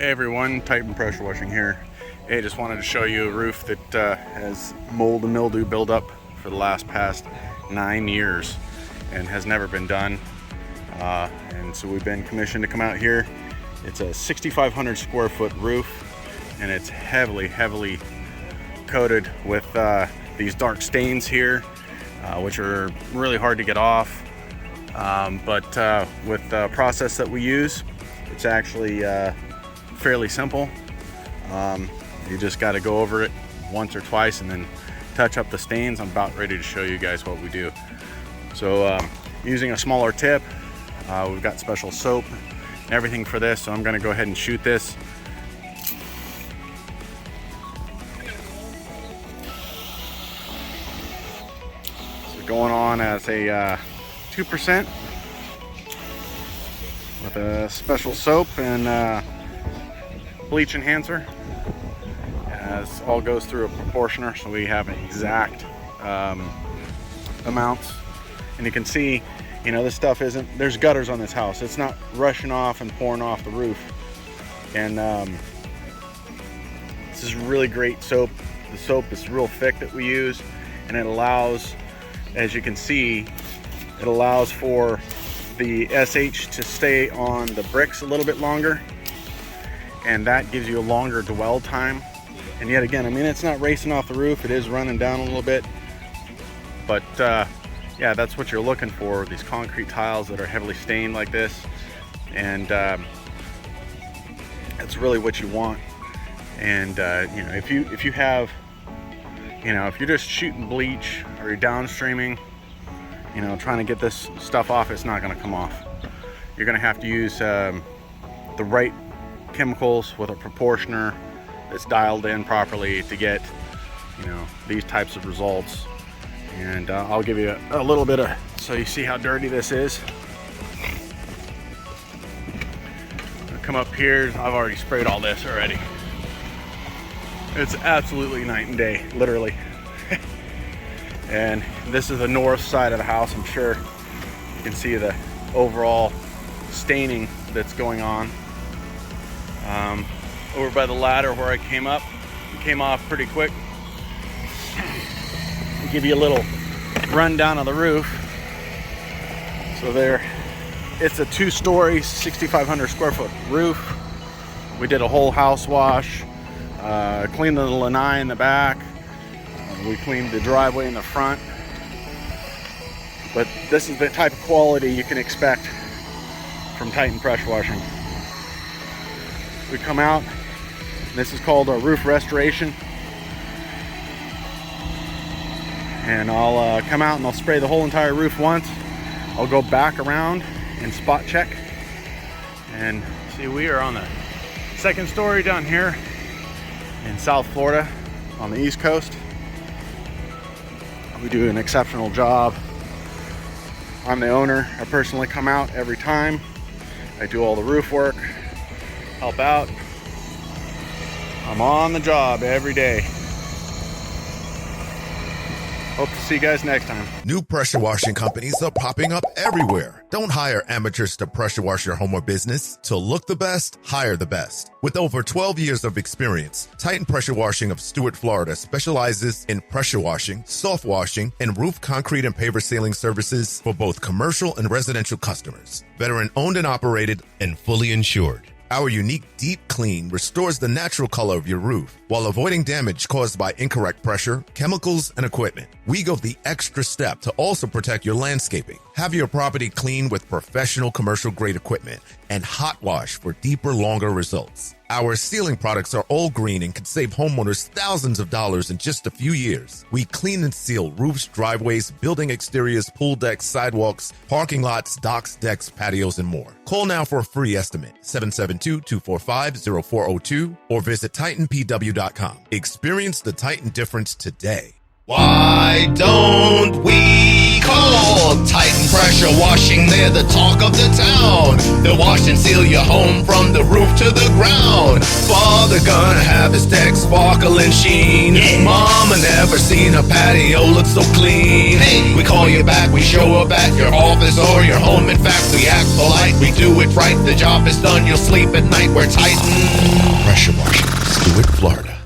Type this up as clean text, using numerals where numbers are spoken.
Hey everyone, Titan Pressure Washing here. Hey, just wanted to show you a roof that has mold and mildew build up for the past 9 years and has never been done. And so we've been commissioned to come out here. It's a 6,500 square foot roof, and it's heavily coated with these dark stains here, which are really hard to get off. But with the process that we use, it's actually fairly simple. You just got to go over it once or twice and then touch up the stains. I'm about ready to show you guys what we do. So using a smaller tip, we've got special soap and everything for this, so I'm going to go ahead and shoot this. So going on as a 2% with a special soap and bleach enhancer, as all goes through a proportioner, so we have an exact amounts. And you can see, you know, this stuff isn't, there's gutters on this house, it's not rushing off and pouring off the roof. And this is really great soap. The soap is real thick that we use, and it allows, as you can see, it allows for the SH to stay on the bricks a little bit longer, and that gives you a longer dwell time. And yet again, I mean, it's not racing off the roof, it is running down a little bit, but yeah, that's what you're looking for, these concrete tiles that are heavily stained like this. And that's really what you want. And you know, if you have, you know, if you're just shooting bleach or you're downstreaming, you know, trying to get this stuff off, it's not going to come off. You're going to have to use the right chemicals with a proportioner that's dialed in properly to get, you know, these types of results. And I'll give you a little bit of, so you see how dirty this is. I'll come up here, I've already sprayed all this already. It's absolutely night and day, literally. And this is the north side of the house. I'm sure you can see the overall staining that's going on. Over by the ladder where I came up, it came off pretty quick. I'll give you a little rundown of the roof. So there, it's a 2-story, 6,500 square foot roof. We did a whole house wash, cleaned the lanai in the back. We cleaned the driveway in the front. But this is the type of quality you can expect from Titan Pressure Washing. We come out, this is called a roof restoration. And I'll come out and I'll spray the whole entire roof once. I'll go back around and spot check. And see, we are on the 2nd story down here in South Florida on the East Coast. We do an exceptional job. I'm the owner. I personally come out every time. I do all the roof work, help out. I'm on the job every day. Hope to see you guys next time. New pressure washing companies are popping up everywhere. Don't hire amateurs to pressure wash your home or business. To look the best, hire the best. With over 12 years of experience, Titan Pressure Washing of Stuart, Florida specializes in pressure washing, soft washing, and roof concrete and paver sealing services for both commercial and residential customers. Veteran owned and operated and fully insured. Our unique deep clean restores the natural color of your roof while avoiding damage caused by incorrect pressure, chemicals, and equipment. We go the extra step to also protect your landscaping. Have your property clean with professional commercial grade equipment and hot wash for deeper, longer results. Our sealing products are all green and can save homeowners thousands of dollars in just a few years. We clean and seal roofs, driveways, building exteriors, pool decks, sidewalks, parking lots, docks, decks, patios, and more. Call now for a free estimate, 772-245-0402, or visit TitanPW.com. Experience the Titan difference today. Why don't we call Titan Pressure Washing? They're the talk of the town. They'll wash and seal your home from the roof to the ground. Father gonna have his deck sparkle and sheen. Mama never seen a patio look so clean. Hey, we call you back, we show up at your office or your home. In fact, we act polite, we do it right. The job is done, you'll sleep at night. We're Titan Florida.